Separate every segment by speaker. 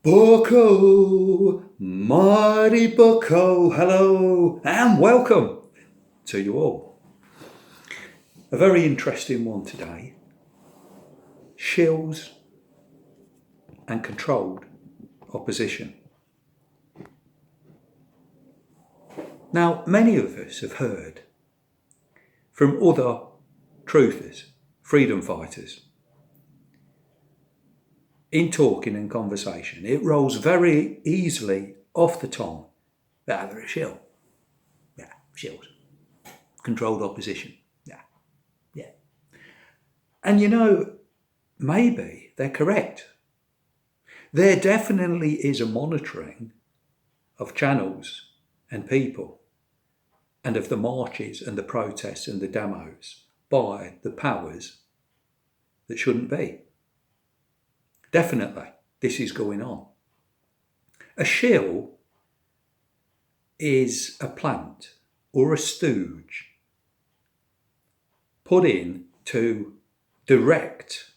Speaker 1: Bucko, mighty Bucko, hello and welcome to you all. A very interesting one today. Shills and controlled opposition. Now, many of us have heard from other truthers, freedom fighters, in talking and conversation, it rolls very easily off the tongue that they're a shill. Yeah, shills. Controlled opposition. Yeah. And maybe they're correct. There definitely is a monitoring of channels and people and of the marches and the protests and the demos by the powers that shouldn't be. Definitely, this is going on. A shill is a plant or a stooge put in to direct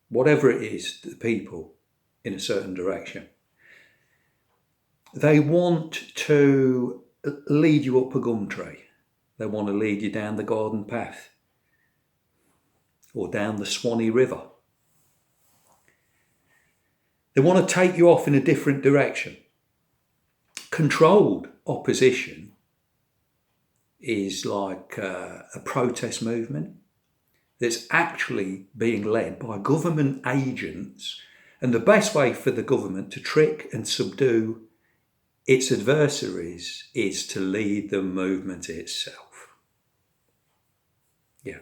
Speaker 1: whatever it is to the people in a certain direction. They want to lead you up a gum tree. They want to lead you down the garden path or down the Swanee River. They want to take you off in a different direction. Controlled opposition is like a protest movement that's actually being led by government agents. And the best way for the government to trick and subdue its adversaries is to lead the movement itself. Yeah.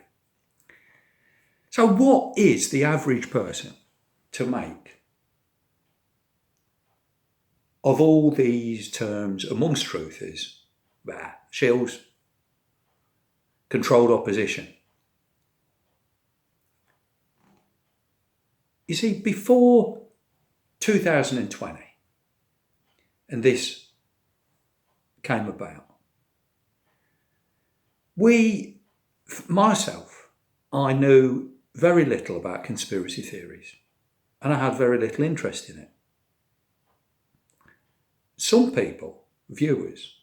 Speaker 1: So what is the average person to make of all these terms amongst truthers? Shills, controlled opposition. You see, before 2020, and this came about, I knew very little about conspiracy theories, and I had very little interest in it. Some people, viewers,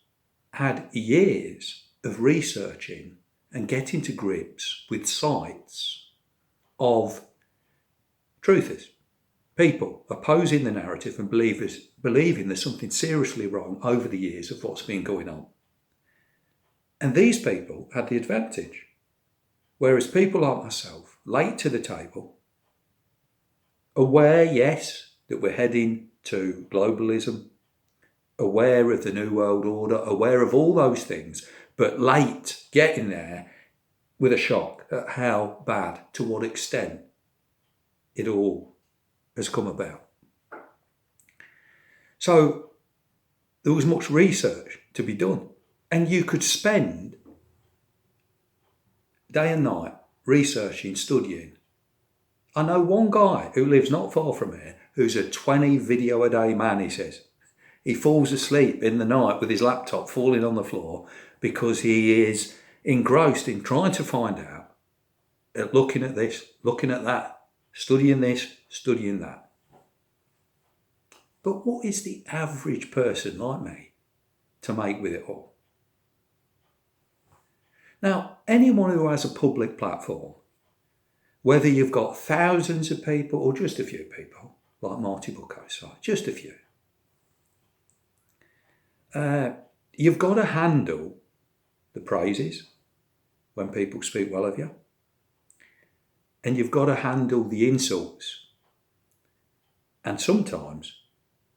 Speaker 1: had years of researching and getting to grips with sites of truthers, people opposing the narrative and believing there's something seriously wrong over the years of what's been going on. And these people had the advantage, whereas people like myself, late to the table, aware, yes, that we're heading to globalism, aware of the New World Order, aware of all those things, but late getting there with a shock at how bad, to what extent it all has come about. So there was much research to be done, and you could spend day and night researching, studying. I know one guy who lives not far from here who's a 20 video a day man, he says. He falls asleep in the night with his laptop falling on the floor because he is engrossed in trying to find out, looking at this, looking at that, studying this, studying that. But what is the average person like me to make with it all? Now, anyone who has a public platform, whether you've got thousands of people or just a few people, like Marty Bucko's site, just a few, you've got to handle the praises when people speak well of you, and you've got to handle the insults and sometimes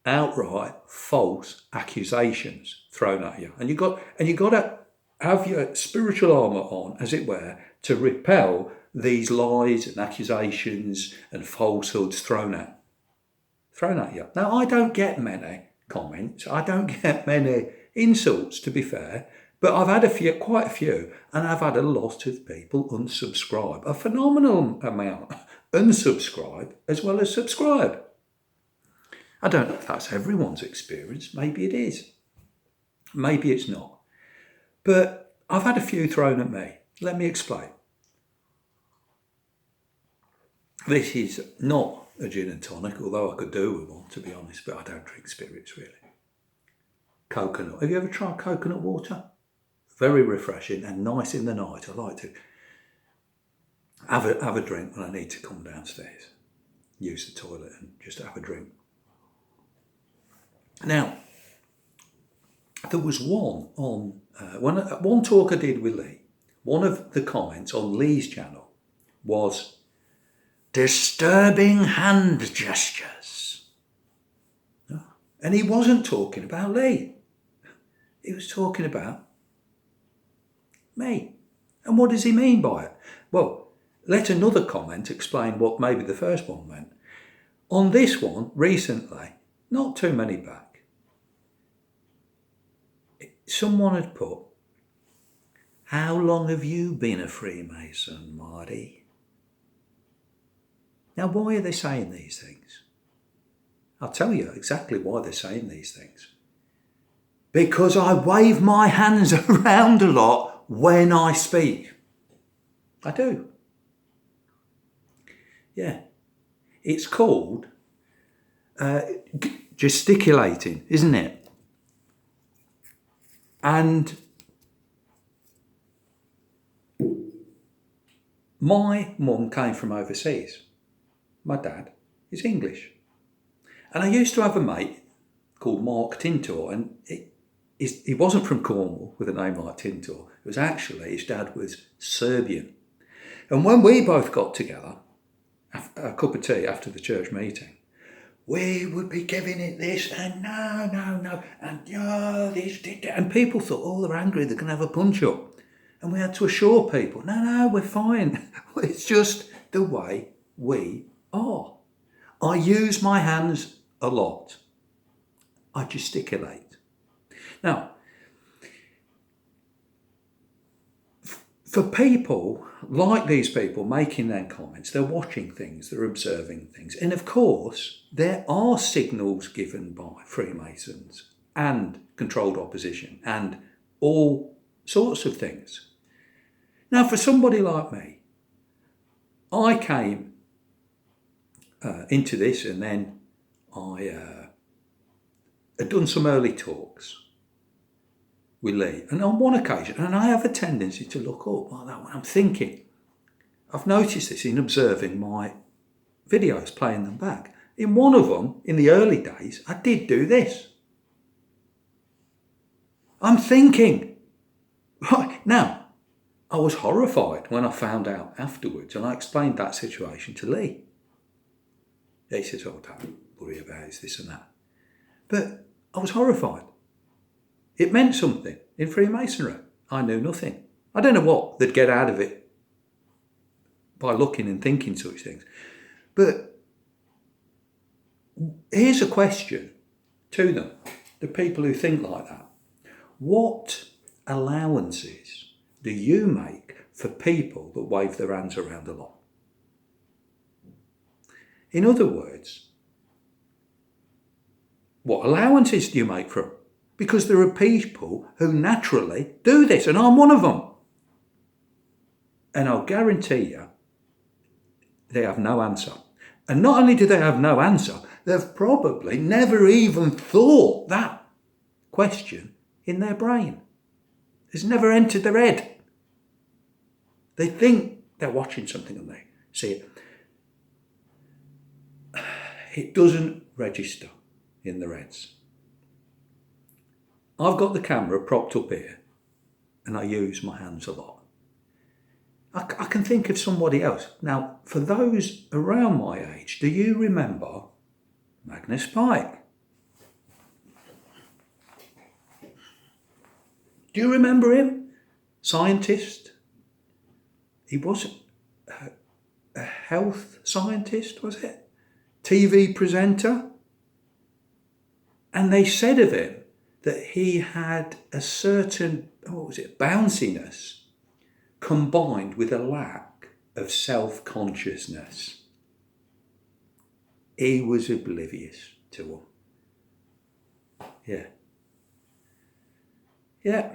Speaker 1: outright false accusations thrown at you. And you've got to have your spiritual armour on, as it were, to repel these lies and accusations and falsehoods thrown at you. Now, I don't get many comments. I don't get many insults, to be fair, but I've had quite a few, and I've had a lot of people unsubscribe, a phenomenal amount unsubscribe as well as subscribe. I don't know if that's everyone's experience. Maybe it is. Maybe it's not. But I've had a few thrown at me. Let me explain. This is not a gin and tonic, although I could do with one, to be honest, but I don't drink spirits really. Coconut. Have you ever tried coconut water? Very refreshing and nice in the night. I like to have a drink when I need to come downstairs, use the toilet and just have a drink. Now, there was one on one talk I did with Lee. One of the comments on Lee's channel was disturbing hand gestures. And he wasn't talking about Lee. He was talking about me. And what does he mean by it? Well, let another comment explain what maybe the first one meant. On this one, recently, not too many back, someone had put, "How long have you been a Freemason, Marty?" Now, why are they saying these things? I'll tell you exactly why they're saying these things. Because I wave my hands around a lot when I speak. I do. Yeah. It's called gesticulating, isn't it? And my mum came from overseas. My dad is English. And I used to have a mate called Mark Tintor, and he wasn't from Cornwall with a name like Tintor. It was actually, his dad was Serbian. And when we both got together, a cup of tea after the church meeting, we would be giving it this and no, and this, and people thought, oh, they're angry, they're going to have a punch-up. And we had to assure people, no, we're fine. It's just the way we are. I use my hands a lot. I gesticulate. Now, for people like these people making their comments, they're watching things, they're observing things. And of course, there are signals given by Freemasons and controlled opposition and all sorts of things. Now, for somebody like me, I came into this and then I had done some early talks with Lee. And on one occasion, and I have a tendency to look up like that when I'm thinking, I've noticed this in observing my videos, playing them back. In one of them, in the early days, I did do this. I'm thinking. Right, now, I was horrified when I found out afterwards, and I explained that situation to Lee. He says, oh, don't worry about it, it's this and that. But I was horrified. It meant something in Freemasonry. I knew nothing. I don't know what they'd get out of it by looking and thinking such things. But here's a question to them, the people who think like that. What allowances do you make for people that wave their hands around a lot? In other words, what allowances do you make for them? Because there are people who naturally do this, and I'm one of them. And I'll guarantee you, they have no answer. And not only do they have no answer, they've probably never even thought that question in their brain. It's never entered their head. They think they're watching something and they see it. It doesn't register in their heads. I've got the camera propped up here and I use my hands a lot. I can think of somebody else. Now, for those around my age, do you remember Magnus Pike? Do you remember him? Scientist. He was a health scientist, was it? TV presenter. And they said of him that he had a certain, bounciness combined with a lack of self-consciousness. He was oblivious to them. Yeah.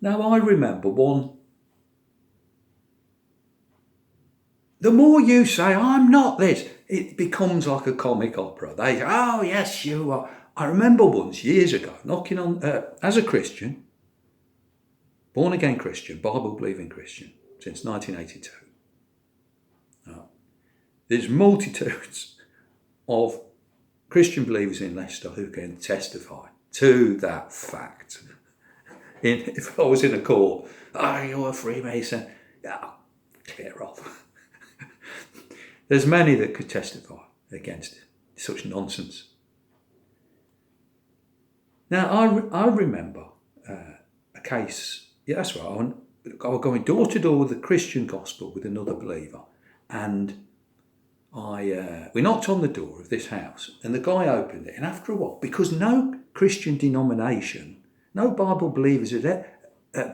Speaker 1: Now I remember one the more you say, I'm not this, it becomes like a comic opera. They go, oh, yes, you are. I remember once, years ago, knocking on, as a Christian, born again Christian, Bible believing Christian, since 1982. There's multitudes of Christian believers in Leicester who can testify to that fact. If I was in a court, oh, you're a Freemason, oh, clear off. There's many that could testify against such nonsense. Now, I remember a case, yeah, that's right, I was going door to door with the Christian gospel with another believer, and we knocked on the door of this house, and the guy opened it, and after a while, because no Christian denomination, no Bible believers,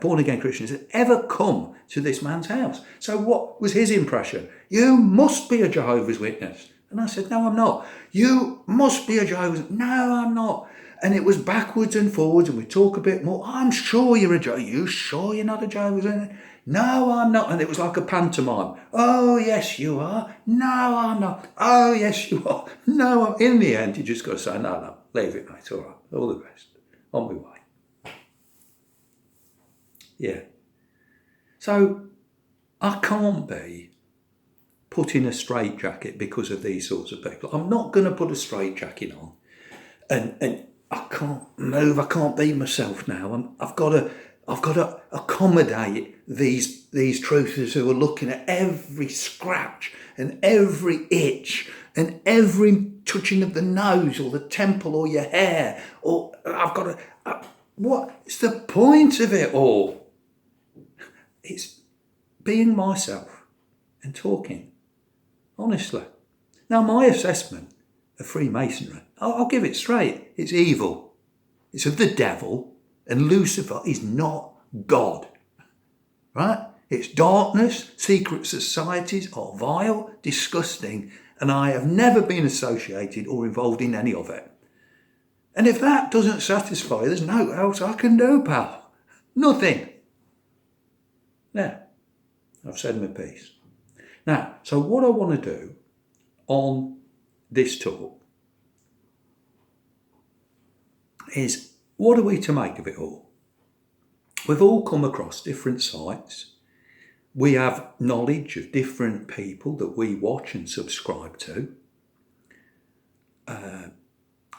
Speaker 1: born again Christians, had ever come to this man's house. So what was his impression? You must be a Jehovah's Witness. And I said, no, I'm not. You must be a Jehovah's Witness. No, I'm not. And it was backwards and forwards, and we talk a bit more. I'm sure you're a Jehovah's. You sure you're not a Jehovah's Witness? No, I'm not. And it was like a pantomime. Oh, yes, you are. No, I'm not. Oh, yes, you are. No, I'm. In the end, you just got to say, no, leave it, mate. All right. All the best. On my way. Yeah. So I can't be put in a straitjacket because of these sorts of people. I'm not going to put a straitjacket on, and I can't move. I can't be myself now. I've got to accommodate these truthers who are looking at every scratch and every itch and every touching of the nose or the temple or your hair. Or I've got to. What's the point of it all? It's being myself and talking honestly. Now, my assessment of Freemasonry, I'll give it straight. It's evil. It's of the devil, and Lucifer is not God. Right? It's darkness. Secret societies are vile, disgusting, and I have never been associated or involved in any of it. And if that doesn't satisfy, there's no else I can do, pal. Nothing. Now, I've said my piece. Now, so what I want to do on this talk is, what are we to make of it all? We've all come across different sites. We have knowledge of different people that we watch and subscribe to.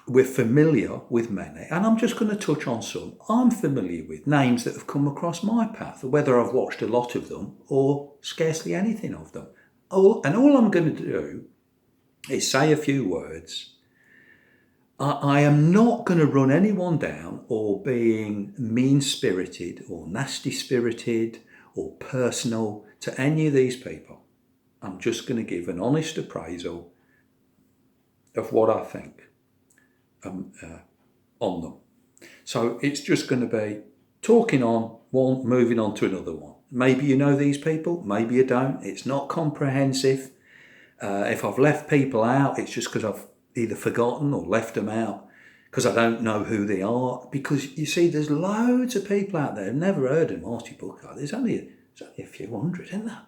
Speaker 1: We're familiar with many, and I'm just going to touch on some I'm familiar with, names that have come across my path, whether I've watched a lot of them or scarcely anything of them. All I'm going to do is say a few words. I am not going to run anyone down or being mean-spirited or nasty-spirited or personal to any of these people. I'm just going to give an honest appraisal of what I think on them. So it's just going to be talking on one, moving on to another one. Maybe you know these people, maybe you don't. It's not comprehensive. If I've left people out, it's just because I've either forgotten or left them out because I don't know who they are. Because you see, there's loads of people out there who've never heard of Marty Booker. There's only a few hundred, isn't there,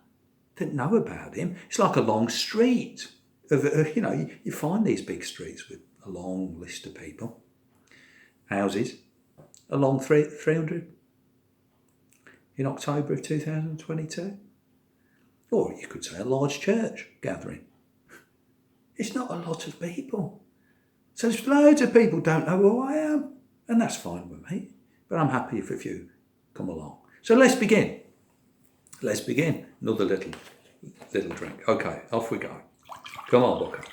Speaker 1: that know about him. It's like a long street. You find these big streets with a long list of people. Houses, a long 300 in October of 2022. Or you could say a large church gathering. It's not a lot of people. So there's loads of people who don't know who I am. And that's fine with me. But I'm happy if a few come along. So let's begin. Another little drink. Okay, off we go. Come on, Booker.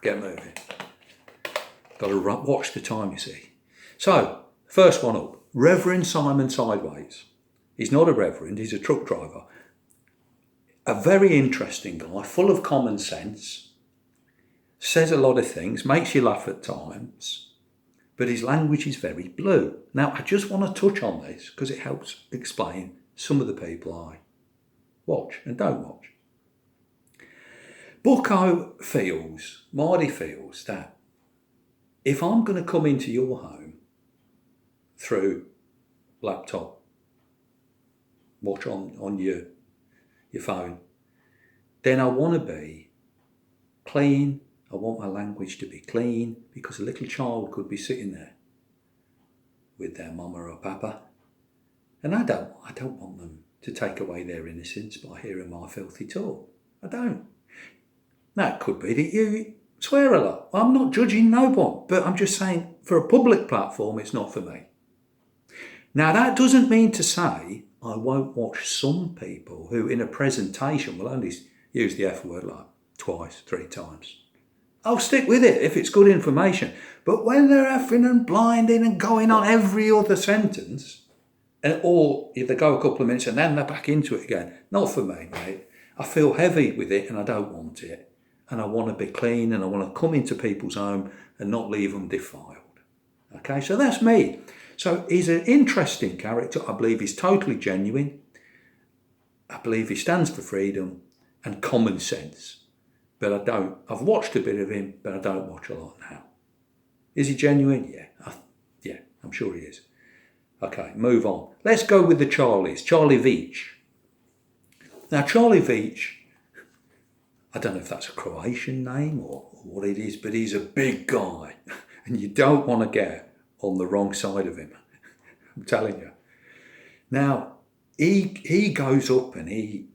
Speaker 1: Get moving. Got to watch the time, you see. So, first one up. Reverend Simon Sideways. He's not a reverend, he's a truck driver. A very interesting guy, full of common sense. Says a lot of things, makes you laugh at times. But his language is very blue. Now, I just want to touch on this because it helps explain some of the people I watch and don't watch. Marty feels that if I'm going to come into your home through laptop, watch on your phone, then I want to be clean. I want my language to be clean, because a little child could be sitting there with their mama or papa, and I don't want them to take away their innocence by hearing my filthy talk. I don't. Now, it could be that you swear a lot. I'm not judging no one, but I'm just saying, for a public platform, it's not for me. Now, that doesn't mean to say I won't watch some people who, in a presentation, will only use the F word like twice, 3 times. I'll stick with it if it's good information. But when they're effing and blinding and going on every other sentence, or if they go a couple of minutes and then they're back into it again, not for me, mate. I feel heavy with it and I don't want it. And I want to be clean, and I want to come into people's home and not leave them defiled. Okay, so that's me. So he's an interesting character. I believe he's totally genuine. I believe he stands for freedom and common sense. But I've watched a bit of him, but I don't watch a lot now. Is he genuine? Yeah, I'm sure he is. Okay, move on. Let's go with the Charlies. Charlie Veach. Now, Charlie Veach, I don't know if that's a Croatian name or what it is, but he's a big guy, and you don't want to get on the wrong side of him. I'm telling you. Now, he goes up and he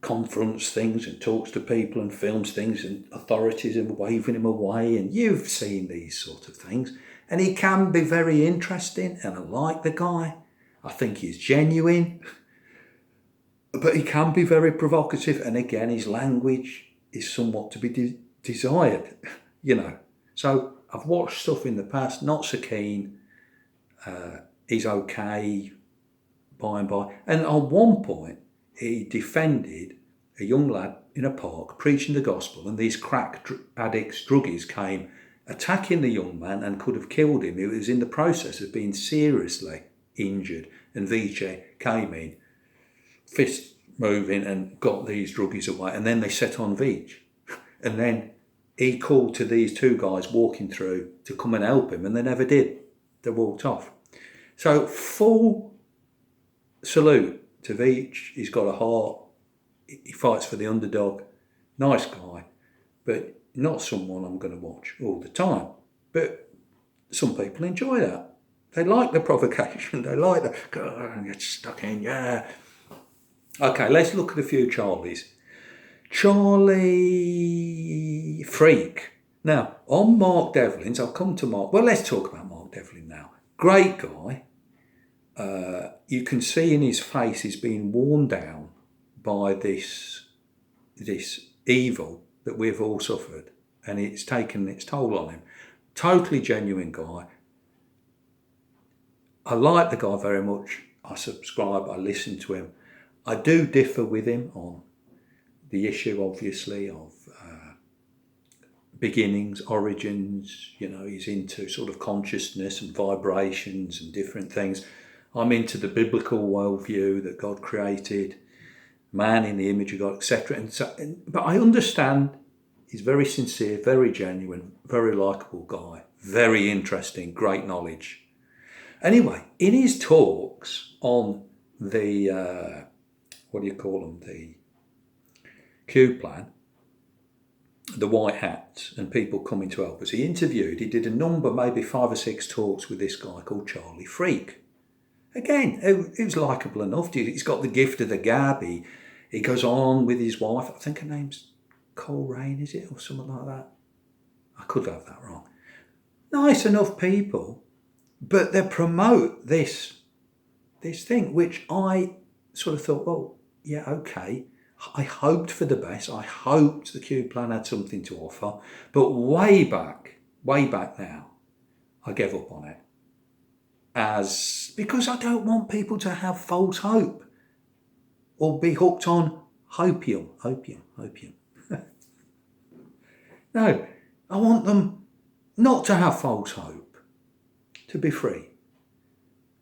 Speaker 1: confronts things and talks to people and films things, and authorities are waving him away, and you've seen these sort of things. And he can be very interesting, and I like the guy. I think he's genuine, but he can be very provocative, and again, his language is somewhat to be desired, So I've watched stuff in the past, not so keen. He's okay by and by. And on one point, he defended a young lad in a park preaching the gospel, and these crack addicts, druggies came attacking the young man and could have killed him. He was in the process of being seriously injured, and Vice came in, fist moving, and got these druggies away, and then they set on Veach. And then he called to these 2 guys walking through to come and help him, and they never did. They walked off. So full salute to Veach. He's got a heart. He fights for the underdog. Nice guy, but not someone I'm going to watch all the time. But some people enjoy that. They like the provocation. They like the, get stuck in, yeah. Okay, let's look at a few Charlies. Charlie Freak. Now, on Mark Devlin's, I'll come to Mark. Well, let's talk about Mark Devlin now. Great guy. You can see in his face he's being worn down by this evil that we've all suffered, and it's taken its toll on him. Totally genuine guy. I like the guy very much. I subscribe, I listen to him. I do differ with him on the issue, obviously, of beginnings, origins. He's into sort of consciousness and vibrations and different things. I'm into the biblical worldview that God created, man in the image of God, etc. But I understand he's very sincere, very genuine, very likeable guy, very interesting, great knowledge. Anyway, in his talks on the, the Q plan, the white hats and people coming to help us, he did a number, maybe 5 or 6 talks with this guy called Charlie Freak. Again, he was likeable enough. He's got the gift of the gab. He goes on with his wife. I think her name's Coleraine, is it? Or something like that. I could have that wrong. Nice enough people, but they promote this thing, which I sort of thought, well, yeah, okay. I hoped for the best. I hoped the Q plan had something to offer. But way back now, I gave up on it. Because I don't want people to have false hope or be hooked on opium. No, I want them not to have false hope, to be free.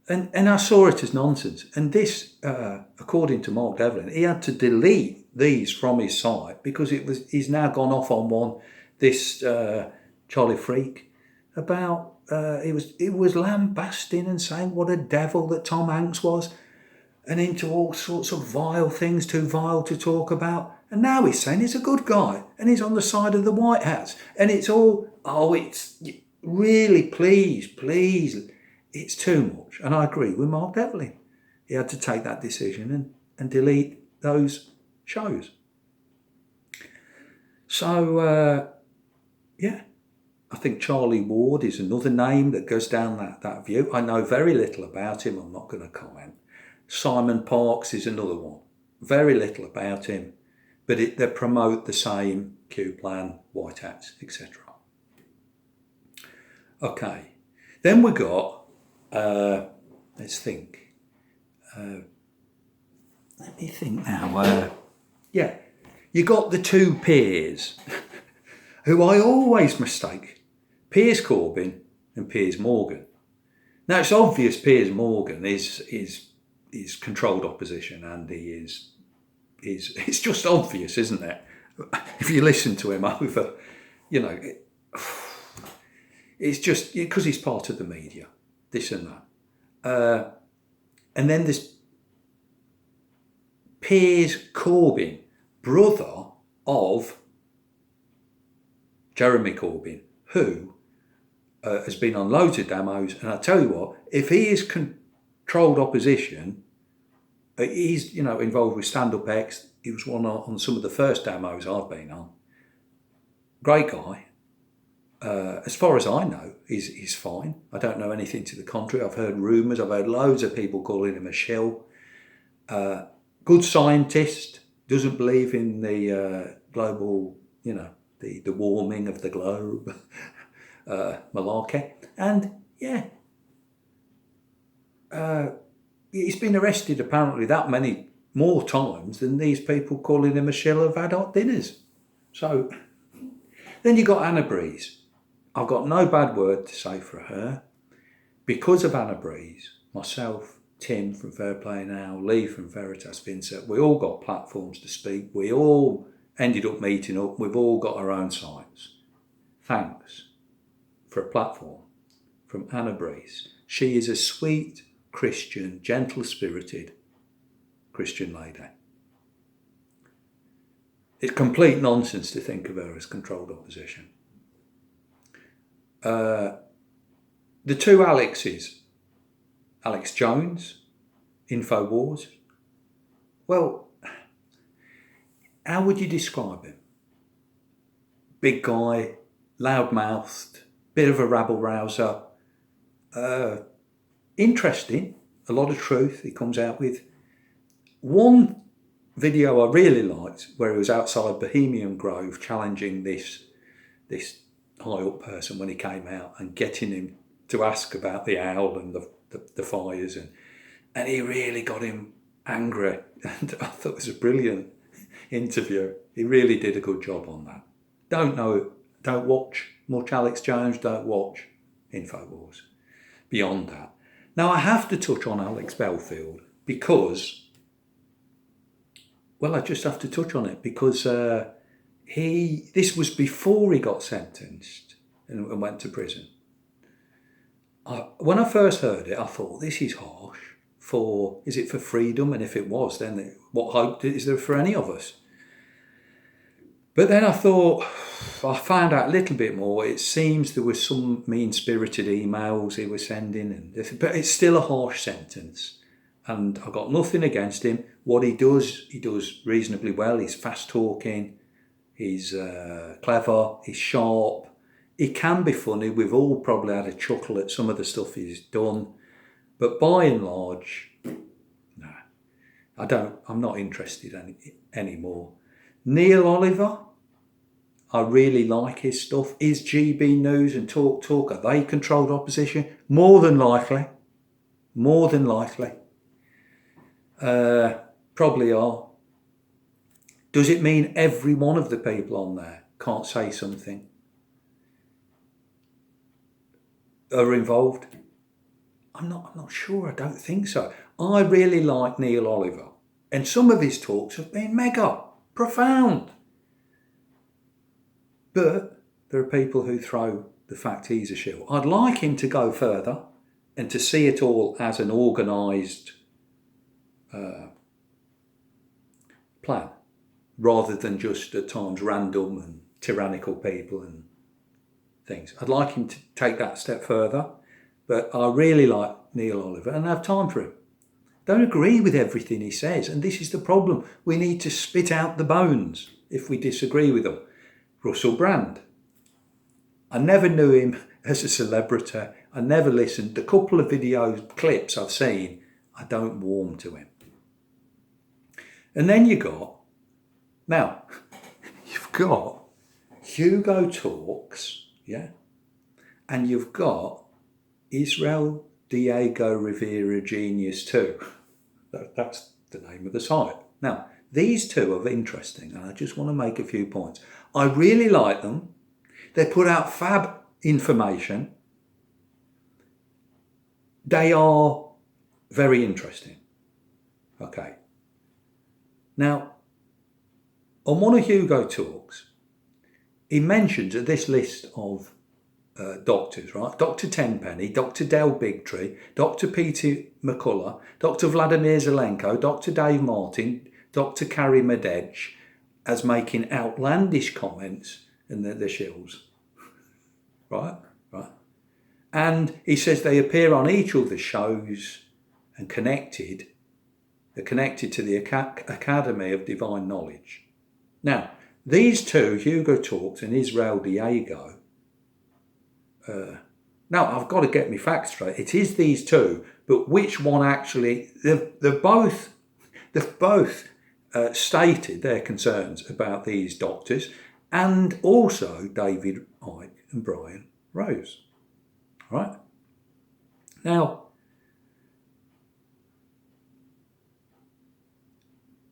Speaker 1: And I saw it as nonsense. And this, according to Mark Devlin, he had to delete these from his site because he's now gone off on this Charlie Freak, about it was lambasting and saying what a devil that Tom Hanks was. and into all sorts of vile things, too vile to talk about. And now he's saying he's a good guy and he's on the side of the White Hats. And it's all, it's really, please, it's too much. And I agree with Mark Devlin. He had to take that decision and delete those shows. So, I think Charlie Ward is another name that goes down that view. I know very little about him. I'm not going to comment. Simon Parkes is another one. Very little about him. But they promote the same Q plan, White Hats, etc. Okay. Then we got, let's think. Let me think now. You got the two peers who I always mistake, Piers Corbyn and Piers Morgan. Now it's obvious Piers Morgan is controlled opposition, and it's just obvious, isn't it? If you listen to him over, it's just because he's part of the media, this and that. And then there's Piers Corbyn, brother of Jeremy Corbyn, who has been on loads of demos. And I tell you what, if he is controlled opposition, he's involved with Stand Up X. He was one on some of the first demos I've been on. Great guy. As far as I know, he's fine. I don't know anything to the contrary. I've heard rumours. I've heard loads of people calling him a shill. Good scientist. Doesn't believe in the global, the warming of the globe, malarkey. And he's been arrested apparently that many more times than these people calling him a shill have had hot dinners. So then you got Anna Breeze. I've got no bad word to say for her. Because of Anna Breeze, myself, Tim from Fair Play Now, Lee from Veritas Vincent, we all got platforms to speak. We all ended up meeting up. We've all got our own sites. Thanks for a platform from Anna Breeze. She is a sweet Christian, gentle-spirited Christian lady. It's complete nonsense to think of her as controlled opposition. The two Alexes, Alex Jones, Infowars. Well, how would you describe him? Big guy, loud-mouthed, bit of a rabble-rouser. Interesting, a lot of truth he comes out with. One video I really liked, where he was outside Bohemian Grove challenging this high-up person when he came out and getting him to ask about the owl and the fires, and he really got him angry, and I thought it was a brilliant interview. He really did a good job on that. Don't watch much Alex Jones, don't watch Infowars. Beyond that. Now I have to touch on Alex Belfield because, I just have to touch on it because this was before he got sentenced and went to prison. When I first heard it, I thought, this is harsh. Is it for freedom? And if it was, then what hope is there for any of us? But then I found out a little bit more. It seems there were some mean-spirited emails he was sending, but it's still a harsh sentence. And I got nothing against him. What he does reasonably well. He's fast-talking, he's clever, he's sharp. He can be funny. We've all probably had a chuckle at some of the stuff he's done. But by and large, no, I'm not interested anymore. Neil Oliver, I really like his stuff. Is GB News and Talk, are they controlled opposition? More than likely. Probably are. Does it mean every one of the people on there can't say something? Are involved? I'm not sure. I don't think so. I really like Neil Oliver, and some of his talks have been mega profound. But there are people who throw the fact he's a shill. I'd like him to go further and to see it all as an organised plan, rather than just at times random and tyrannical people and things. I'd like him to take that step further, but I really like Neil Oliver and I have time for him. Don't agree with everything he says, and this is the problem. We need to spit out the bones if we disagree with him. Russell Brand. I never knew him as a celebrity. I never listened. The couple of clips I've seen, I don't warm to him. And then you've got Hugo Talks, yeah, and you've got Israel Diego Rivera Genius 2. That's the name of the site. Now, these two are interesting, and I just want to make a few points. I really like them. They put out fab information. They are very interesting. Okay. Now, on one of Hugo Talks, he mentions this list of doctors, right? Dr. Tenpenny, Dr. Del Bigtree, Dr. Peter McCullough, Dr. Vladimir Zelenko, Dr. Dave Martin, Dr. Carrie Medej, as making outlandish comments in the Shills. Right? And he says they appear on each of the shows and they're connected to the Academy of Divine Knowledge. Now, these two, Hugo Talks and Israel Diego, now I've got to get my facts straight. It is these two, but which one actually? They've both stated their concerns about these doctors, and also David Icke and Brian Rose. Right? Now,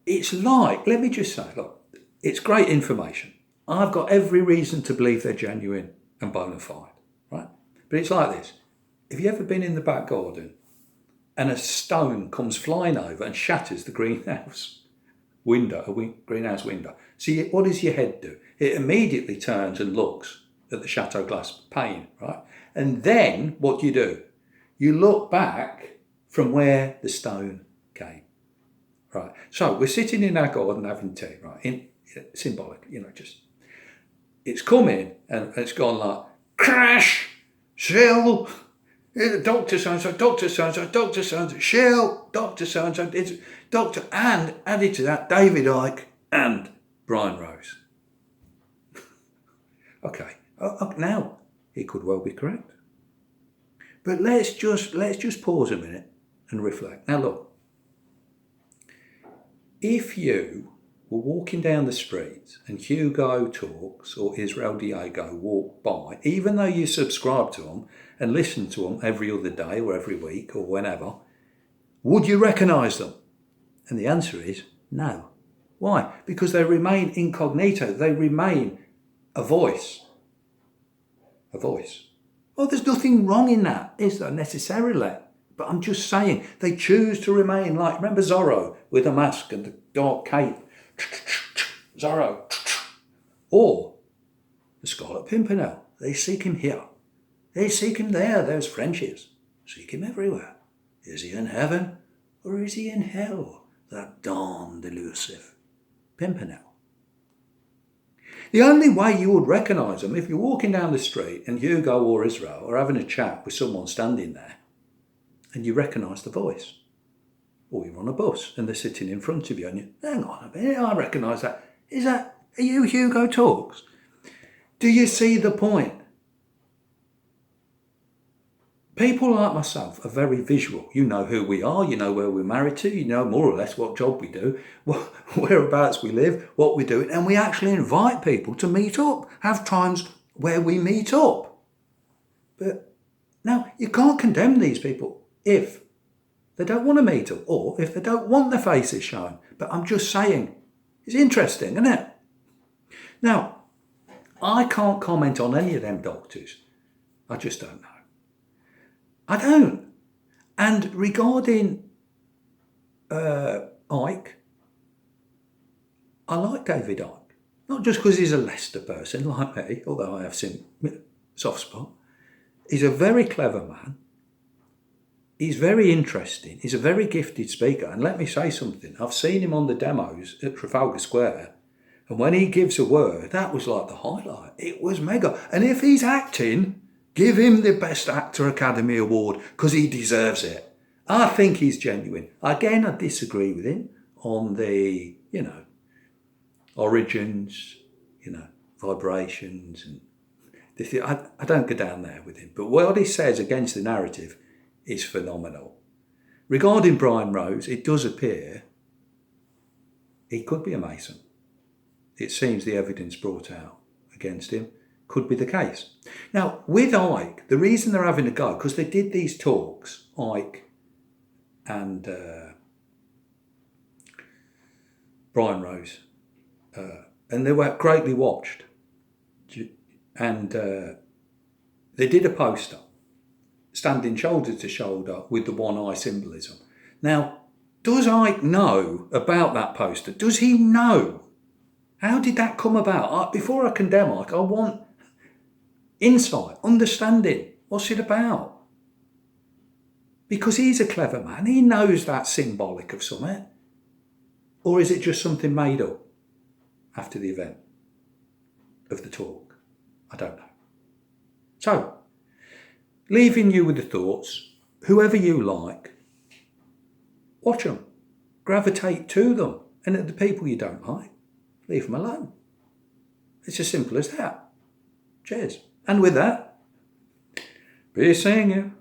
Speaker 1: it's like, let me just say, look, it's great information. I've got every reason to believe they're genuine and bona fide, right? But it's like this. Have you ever been in the back garden and a stone comes flying over and shatters the greenhouse window, greenhouse window? See, what does your head do? It immediately turns and looks at the Chateau glass pane, right? And then what do? You look back from where the stone came, right? So we're sitting in our garden having tea, right? Symbolic, just it's come in and it's gone like crash, shill, Dr. So-and-so, Dr. So-and-so, Dr. So-and-so, shill, Dr. So-and-so, it's Dr. and added to that David Icke and Brian Rose. Okay, now he could well be correct, but let's just pause a minute and reflect. Now look, if you were walking down the street and Hugo Talks or Israel Diego walk by, even though you subscribe to them and listen to them every other day or every week or whenever, would you recognise them? And the answer is no. Why? Because they remain incognito. They remain a voice. A voice. Well, there's nothing wrong in that, is there, necessarily? But I'm just saying, they choose to remain like, remember Zorro with a mask and the dark cape? Zorro. Or the Scarlet Pimpernel. They seek him here. They seek him there. There's Frenchies. Seek him everywhere. Is he in heaven or is he in hell? That darned elusive Pimpernel. The only way you would recognise them if you're walking down the street and Hugo or Israel are having a chat with someone standing there and you recognise the voice. Or you're on a bus and they're sitting in front of you and you, hang on a minute, I recognise that. Are you Hugo Talks? Do you see the point? People like myself are very visual. You know who we are, you know where we're married to, you know more or less what job we do, whereabouts we live, what we're doing, and we actually invite people to meet up, have times where we meet up. But now, you can't condemn these people if they don't want to meet up or if they don't want their faces shown. But I'm just saying, it's interesting, isn't it? Now, I can't comment on any of them doctors. I just don't know. I don't. And regarding Icke, I like David Icke. Not just because he's a Leicester person like me, although I have some soft spot. He's a very clever man. he's very interesting. He's a very gifted speaker. And let me say something. I've seen him on the demos at Trafalgar Square. And when he gives a word, that was like the highlight. It was mega. And if he's acting, give him the Best Actor Academy Award because he deserves it. I think he's genuine. Again, I disagree with him on the, origins, vibrations. And I don't go down there with him. But what he says against the narrative is phenomenal. Regarding Brian Rose, it does appear he could be a Mason. It seems the evidence brought out against him could be the case. Now, with Ike, the reason they're having a go, because they did these talks, Ike and Brian Rose, and they were greatly watched. And they did a poster, standing shoulder to shoulder with the one eye symbolism. Now, does Ike know about that poster? Does he know? How did that come about? Before I condemn Ike, I want insight, understanding. What's it about? Because he's a clever man. He knows that's symbolic of something. Or is it just something made up after the event of the talk? I don't know. So, leaving you with the thoughts, whoever you like, watch them, gravitate to them, and at the people you don't like, leave them alone. It's as simple as that. Cheers. And with that, be seeing you.